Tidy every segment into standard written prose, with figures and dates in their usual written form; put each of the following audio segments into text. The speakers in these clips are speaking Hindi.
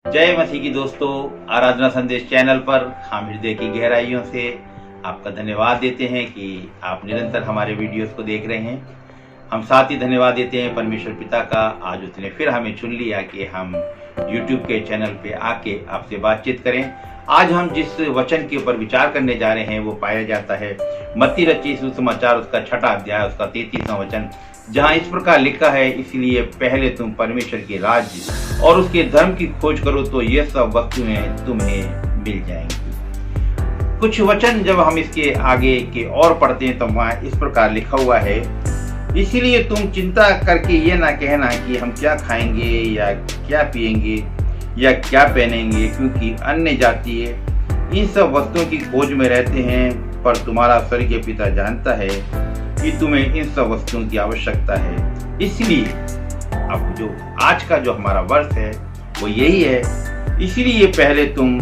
जय मसीह की दोस्तों, आराधना संदेश चैनल पर हम हृदय की गहराइयों से आपका धन्यवाद देते हैं कि आप निरंतर हमारे वीडियोस को देख रहे हैं। हम साथ ही धन्यवाद देते हैं परमेश्वर पिता का, आज उसने फिर हमें चुन लिया कि हम YouTube के चैनल पे आके आपसे बातचीत करें। आज हम जिस वचन के ऊपर विचार करने जा रहे हैं वो पाया जाता है मत्ती रचित सुसमाचार उसका 6वां अध्याय उसका 33वां वचन, जहाँ इस प्रकार लिखा है, इसलिए पहले तुम परमेश्वर के राज्य और उसके धर्म की खोज करो तो ये सब वस्तुएं तुम्हें मिल जाएंगी। कुछ वचन जब हम इसके आगे के और पढ़ते हैं तो वहाँ इस प्रकार लिखा हुआ है, इसीलिए तुम चिंता करके ये ना कहना कि हम क्या खाएंगे या क्या पिएंगे या क्या पहनेंगे, क्योंकि अन्य जातीय इन सब वस्तुओं की खोज में रहते हैं, पर तुम्हारा स्वर्गीय पिता जानता है कि तुम्हें इन सब वस्तुओं की आवश्यकता है। इसलिए अब जो आज का जो हमारा वर्ष है वो यही है, इसलिए पहले तुम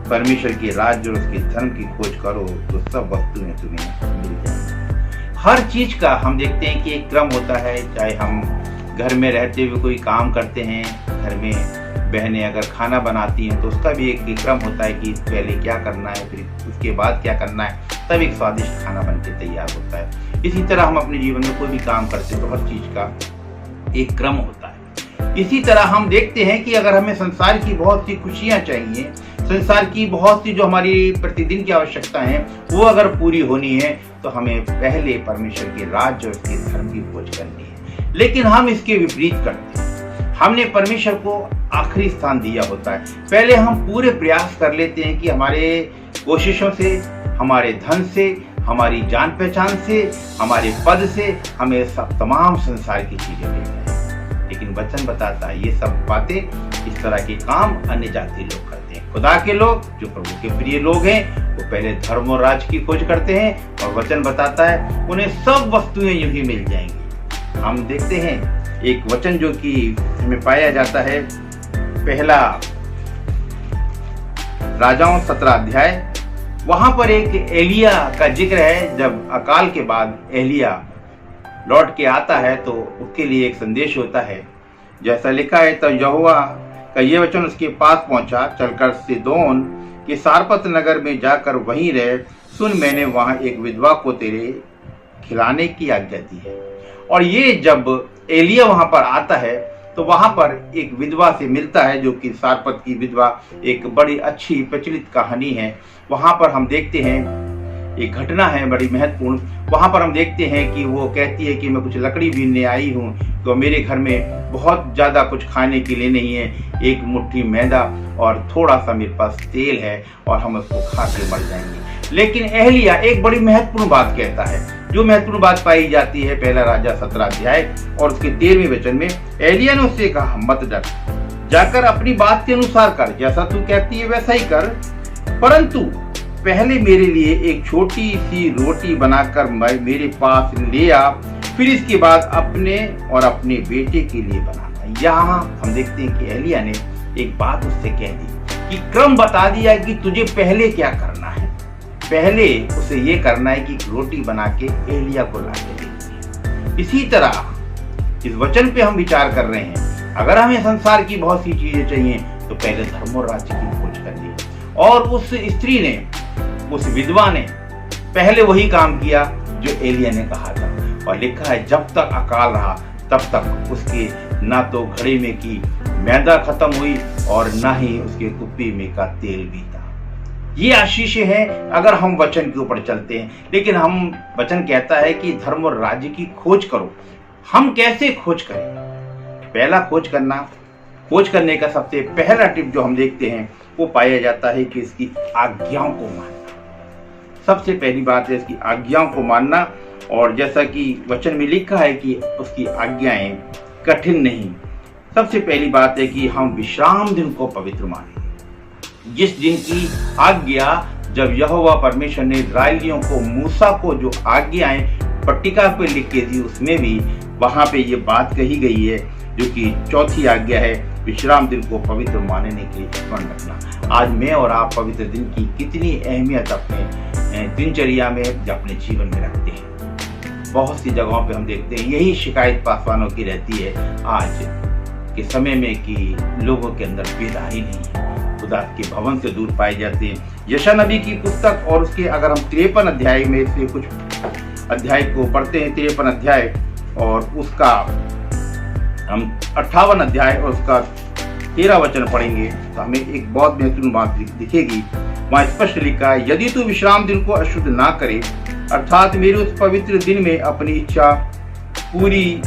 परमेश्वर के राज्य और उसके धर्म की खोज करो तो सब वस्तुएं तुम्हें मिल जाएंगी। हर चीज का हम देखते हैं कि एक क्रम होता है, चाहे हम घर में रहते हुए कोई काम करते हैं, घर में बहनें अगर खाना बनाती हैं तो उसका भी एक क्रम होता है कि पहले क्या करना है, फिर उसके बाद क्या करना है, तब एक स्वादिष्ट खाना बनके तैयार होता है। इसी तरह हम अपने जीवन में कोई भी काम करते हैं तो हर चीज का एक क्रम होता है। इसी तरह हम देखते हैं कि अगर हमें संसार की बहुत सी खुशियां चाहिए, संसार की बहुत सी जो हमारी प्रतिदिन की आवश्यकता है वो अगर पूरी होनी है तो हमें पहले परमेश्वर के राज्य और उसके धर्म की खोज करनी है। लेकिन हम इसके विपरीत करते हैं, हमने परमेश्वर को आखिरी स्थान दिया होता है। पहले हम पूरे प्रयास कर लेते हैं कि हमारे कोशिशों से, हमारे धन से, हमारी जान पहचान से, हमारे पद से हमें सब तमाम संसार की चीजें मिल जाए। लेकिन वचन बताता है ये सब बातें, इस तरह के काम अन्य जाति लोग करते हैं। खुदा के लोग जो प्रभु के प्रिय लोग हैं वो पहले धर्म और राज की खोज करते हैं, और वचन बताता है उन्हें सब वस्तुएं यूं ही मिल जाएंगी। हम देखते हैं एक वचन जो कि हमें पाया जाता है, पहला राजाओं 17 अध्याय, वहां पर एक एलिया का जिक्र है। जब अकाल के बाद एलिया लौट के आता है तो उसके लिए एक संदेश होता है। जैसा लिखा है, तो यहोवा का ये वचन उसके पास पहुंचा, चलकर सीदोन के सारपत नगर में जाकर वहीं रहे, सुन मैंने वहां एक विधवा को तेरे खिलाने की आज्ञा दी है। और ये जब एलिया वहां पर आता है तो वहां पर एक विधवा से मिलता है, जो कि सारपत की विधवा एक बड़ी अच्छी प्रचलित कहानी है। वहां पर हम देखते हैं एक घटना है बड़ी महत्वपूर्ण। वहां पर हम देखते हैं कि वो कहती है कि मैं कुछ लकड़ी बीनने आई हूँ, तो मेरे घर में बहुत ज्यादा कुछ खाने के लिए नहीं है, एक मुट्ठी मैदा और थोड़ा सा मेरे पास तेल है और हम उसको खा के मर जाएंगे। लेकिन एलिया एक बड़ी महत्वपूर्ण बात कहता है, जो महत्वपूर्ण बात पाई जाती है पहला राजा 17 अध्याय और उसके 13वें वचन में। एलिया ने उससे कहा, मत डर, जाकर अपनी बात के अनुसार कर, जैसा तू कहती है वैसा ही कर, परंतु पहले मेरे लिए एक छोटी सी रोटी बनाकर मेरे पास ले आ, फिर इसके बाद अपने और अपने बेटे के लिए बनाना। यहाँ हम देखते हैं कि एलिया ने एक बात उससे कह दी कि क्रम बता दिया कि तुझे पहले क्या करना है। पहले उसे ये करना है कि रोटी बना के एलिया को ला के देनी। इसी तरह इस वचन पे हम विचार कर रहे हैं, अगर हमें संसार की बहुत सी चीजें चाहिए तो पहले धर्म और राज्य की खोज करनी है। और उस स्त्री ने, उस विधवा ने पहले वही काम किया जो एलिया ने कहा था। और लिखा है, जब तक अकाल रहा तब तक उसके ना तो घड़े में की मैदा खत्म हुई और ना ही उसके कुप्पी में का तेल भी था। ये आशीष है अगर हम वचन के ऊपर चलते हैं। लेकिन हम वचन कहता है कि धर्म और राज्य की खोज करो। हम कैसे खोज करें? पहला खोज करने का सबसे पहला टिप जो हम देखते हैं वो पाया जाता है कि इसकी आज्ञाओं को मानना। सबसे पहली बात है इसकी आज्ञाओं को मानना। और जैसा कि वचन में लिखा है कि उसकी आज्ञाएं कठिन नहीं। सबसे पहली बात है कि हम विश्राम दिन को पवित्र मानें। जिस दिन की आज्ञा जब यहोवा परमेश्वर ने इस्राएलियों को, मूसा को जो आज्ञाएं पट्टिका पे लिख के दी, उसमें भी वहां पे ये बात कही गई है, जो कि चौथी आज्ञा है, विश्राम दिन को पवित्र मानने के लिए स्मरण रखना। आज मैं और आप पवित्र दिन की कितनी अहमियत अपने दिनचर्या में, अपने जीवन में रखते हैं। बहुत सी जगहों पे हम देखते हैं यही शिकायत पासवानों की रहती है, आज के समय में कि लोगों के अंदर बेदारी नहीं है, खुदा के भवन से दूर पाए जाते हैं। यशायाह नबी की पुस्तक और उसके अगर हम 53 अध्याय में से कुछ अध्याय को पढ़ते हैं, 53 अध्याय और उसका हम 58 अध्याय और उसका 13 वचन पढ़ेंगे तो हमें एक बहुत महत्वपूर्ण बात दिखेगी। वहाँ स्पष्ट लिखा है, यदि तू विश्राम दिन को अशुद्ध ना करे, अर्थात मेरे उस पवित्र दिन में अपनी इच्छा पूरी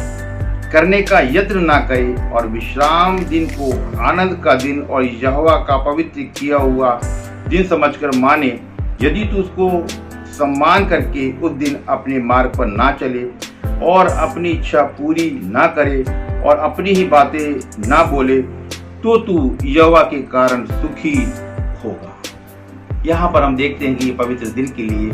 करने का यत्न ना करे और विश्राम दिन को आनंद का दिन और यहोवा का पवित्र किया हुआ दिन समझकर माने, यदि तू उसको सम्मान करके उस दिन अपने मार्ग पर ना चले और अपनी इच्छा पूरी ना करे और अपनी ही बातें ना बोले, तो तू यहोवा के कारण सुखी होगा। यहाँ पर हम देखते हैं कि ये पवित्र दिन के लिए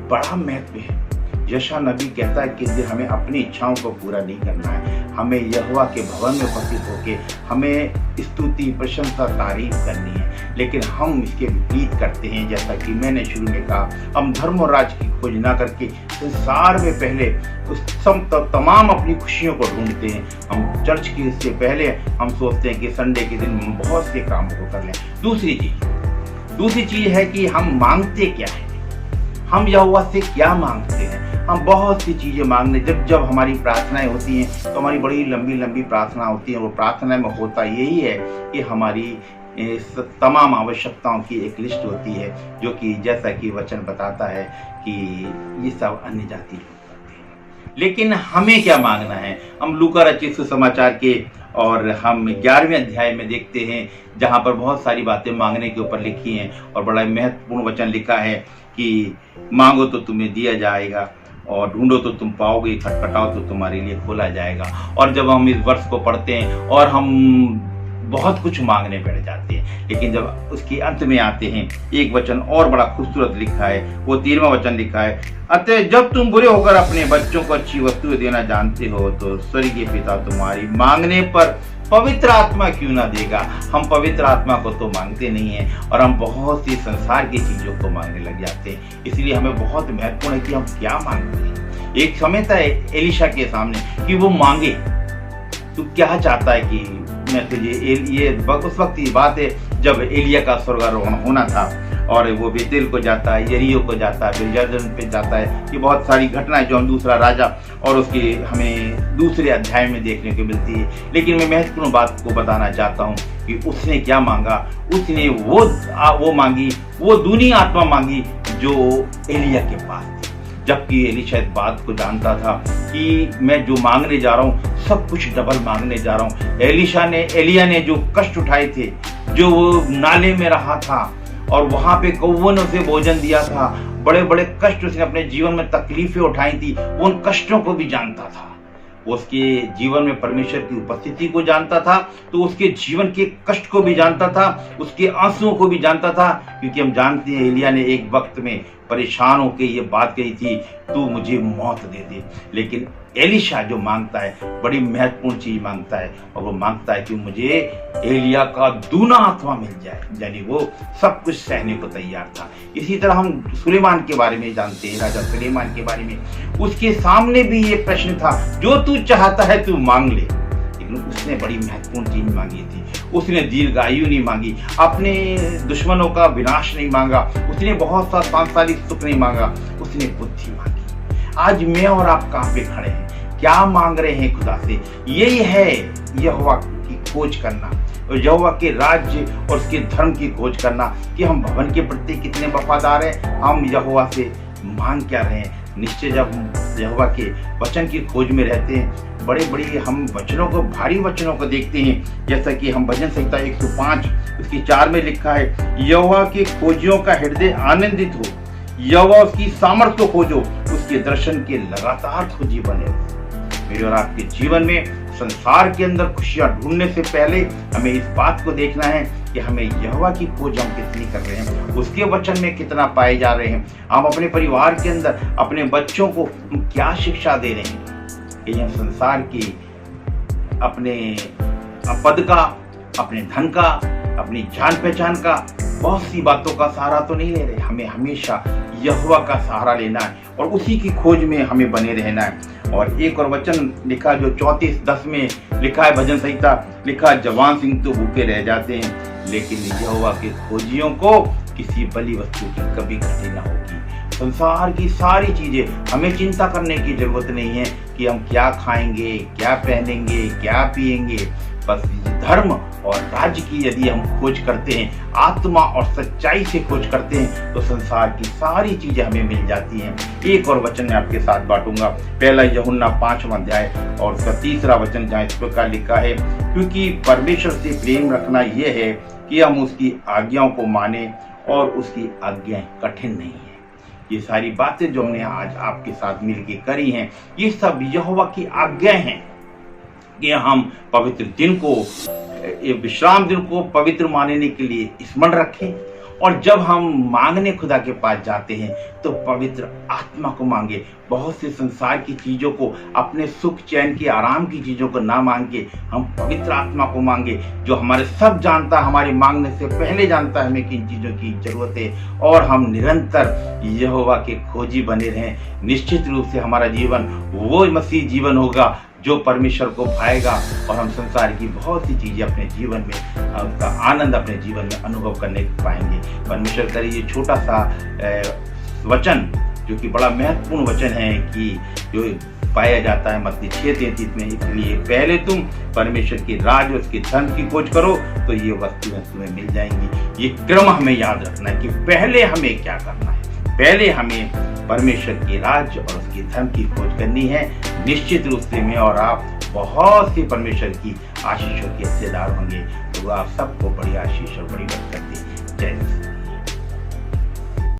बड़ा महत्व है। यशायाह नबी कहता है कि हमें अपनी इच्छाओं को पूरा नहीं करना है, हमें यहोवा के भवन में उपस्थित होके हमें स्तुति प्रशंसा तारीफ करनी है। लेकिन हम इसके विपरीत करते हैं, जैसा कि मैंने शुरू में कहा, हम धर्म और राज की खोज ना करके संसार में पहले उस तमाम अपनी खुशियों को ढूंढते हैं। हम चर्च के से पहले हम सोचते हैं कि संडे के दिन हम बहुत से काम को कर लें। दूसरी चीज है कि हम मांगते क्या है, हम यहोवा से क्या मांगते हैं। हम बहुत सी चीजें मांगने जब हमारी प्रार्थनाएं होती हैं तो हमारी बड़ी लंबी प्रार्थना होती है। वो प्रार्थना में होता यही है कि हमारी तमाम आवश्यकताओं की एक लिस्ट होती है, जो कि जैसा कि वचन बताता है कि ये सब अन्य जाति लोग करते हैं। लेकिन हमें क्या मांगना है? हम लूका रचित सुसमाचार के और हम 11वें अध्याय में देखते हैं, जहाँ पर बहुत सारी बातें मांगने के ऊपर लिखी हैं और बड़ा महत्वपूर्ण वचन लिखा है कि मांगो तो तुम्हें दिया जाएगा और ढूंढो तो तुम पाओगे, खटखटाओ तो तुम्हारे लिए खोला जाएगा। और जब हम इस वर्ष को पढ़ते हैं और हम बहुत कुछ मांगने बैठ जाते हैं, लेकिन जब उसके अंत में आते हैं एक वचन और बड़ा खूबसूरत लिखा है, वो 13वां वचन लिखा है, अतः जब तुम बुरे होकर अपने बच्चों को अच्छी वस्तुएं देना जानते हो तो स्वर्गीय पिता तुम्हारी मांगने पर पवित्र आत्मा क्यों ना देगा। हम पवित्र आत्मा को तो मांगते नहीं हैं और हम बहुत सी संसार की चीजों को मांगने लग जाते हैं। इसलिए हमें बहुत महत्वपूर्ण है कि हम क्या मांगते हैं। एक समय था एलिशा के सामने कि वो मांगे, तू क्या चाहता है कि मैं तुझे, ये उस वक्त की बात है जब एलिया का स्वर्गारोहण होना था और वो बेतेल को जाता है, यरीहो को जाता है, फिर यरदन पे जाता है। ये बहुत सारी घटनाएं जो हम दूसरा राजा और उसके हमें दूसरे अध्याय में देखने को मिलती है। लेकिन मैं महत्वपूर्ण बात को बताना चाहता हूँ कि उसने क्या मांगा। उसने वो मांगी, वो दूनी आत्मा मांगी जो एलिया के पास थी, जबकि एलिशा इस बात को जानता था कि मैं जो मांगने जा रहा हूँ सब कुछ डबल मांगने जा रहा हूँ। एलिया ने जो कष्ट उठाए थे, जो वो नाले में रहा था और वहां पे कौवनों से भोजन दिया था, बड़े बड़े कष्ट उसने अपने जीवन में तकलीफें उठाई थी, वो उन कष्टों को भी जानता था। वो उसके जीवन में परमेश्वर की उपस्थिति को जानता था, तो उसके जीवन के कष्ट को भी जानता था, उसके आंसुओं को भी जानता था। क्योंकि हम जानते हैं एलिया ने एक वक्त में परेशान होकर ये बात कही थी, तू मुझे मौत दे दे। लेकिन एलिशा जो मांगता है बड़ी महत्वपूर्ण चीज मांगता है, और वो मांगता है कि मुझे एलिया का दूना आत्मा मिल जाए, यानी वो सब कुछ सहने को तैयार था। इसी तरह हम सुलेमान के बारे में जानते हैं, राजा सुलेमान के बारे में। उसके सामने भी ये प्रश्न था, जो तू चाहता है तू मांग ले। लेकिन उसने बड़ी महत्वपूर्ण चीज मांगी थी। उसने दीर्घायु नहीं मांगी, अपने दुश्मनों का विनाश नहीं मांगा, उसने बहुत सा सांसारिक सुख नहीं मांगा, उसने बुद्धि मांगी। आज मैं और आप कहाँ पे खड़े हैं, क्या मांग रहे हैं खुदा से? यही है यहोवा की खोज करना, और यहोवा के राज्य और उसके धर्म की खोज करना कि हम भवन के प्रति कितने वफादार हैं, हम यहोवा से मांग क्या रहे हैं। निश्चय जब हम यहोवा के वचन की खोज में रहते हैं, बड़े बड़ी हम वचनों को, भारी वचनों को देखते हैं, जैसा कि हम भजन संहिता 105 उसकी 4 में लिखा है, यहोवा के खोजियों का हृदय आनंदित हो, यहोवा उसकी सामर्थ को खोजो, उसके दर्शन के लगातार खोजी बने। मेरे और आपके जीवन में संसार के अंदर खुशियां ढूंढने से पहले हमें इस बात को देखना है कि हमें यहोवा की खोज हम कितनी कर रहे हैं, उसके वचन में कितना पाए जा रहे हैं। हम अपने परिवार के अंदर अपने बच्चों को हम क्या शिक्षा दे रहे हैं कि हम संसार की अपने पद का, अपने धन का, अपनी जान पहचान का, बहुत सी बातों का सहारा तो नहीं ले रहे। हमें हमेशा यहोवा का सहारा लेना है और उसी की खोज में हमें बने रहना है। और एक और वचन लिखा जो 34:10 में लिखा है, भजन संहिता लिखा, जवान सिंह तो भूखे रह जाते हैं, लेकिन यहोवा के खोजियों को किसी बलि वस्तु की कभी घटी न होगी। संसार की सारी चीजें हमें चिंता करने की जरूरत नहीं है कि हम क्या खाएंगे, क्या पहनेंगे, क्या पिएंगे। बस धर्म और राज्य की यदि हम खोज करते हैं, आत्मा और सच्चाई से खोज करते हैं, तो संसार की सारी चीजें हमें मिल जाती हैं। एक और वचन मैं आपके साथ बांटूंगा, पहला यूहन्ना 5वां अध्याय और उसका 3रा वचन, जहाँ इस प्रकार लिखा है, क्योंकि परमेश्वर से प्रेम रखना यह है कि हम उसकी आज्ञाओं को माने और उसकी आज्ञाएं कठिन नहीं है। ये सारी बातें जो हमने आज आपके साथ मिलकर करी हैं, ये सब यहोवा की आज्ञाएं हैं कि हम पवित्र दिन को, विश्राम दिन को पवित्र मानने के लिए स्मरण रखें, और जब हम मांगने खुदा के पास जाते हैं तो पवित्र आत्मा को मांगे। बहुत से संसार की चीजों को, अपने सुख चैन की आराम की चीजों को ना मांग के हम पवित्र आत्मा को मांगे, जो हमारे सब जानता, हमारे मांगने से पहले जानता है हमें किन चीजों की जरूरत है, और हम निरंतर यहोवा के खोजी बने रहें। निश्चित रूप से हमारा जीवन वो मसीह जीवन होगा जो परमेश्वर को भाएगा, और हम संसार की बहुत सी चीजें अपने जीवन में, उसका आनंद अपने जीवन में अनुभव करने पाएंगे। परमेश्वर करे ये छोटा सा वचन, जो कि बड़ा महत्वपूर्ण वचन है, कि जो पाया जाता है मत्ती 6:33 में, इसलिए पहले तुम परमेश्वर की राज और उसके धन की खोज करो तो ये वस्तुएं तुम्हें मिल जाएंगी। ये क्रम हमें याद रखना है कि पहले हमें क्या करना है। पहले हमें परमेश्वर की राज्य और उसके धन की खोज करनी है। निश्चित रूप से मैं और आप बहुत सी परमेश्वर की आशीषों के हिस्सेदार होंगे। तो आप सबको बड़ी आशीष और बड़ी बरकत दे। जय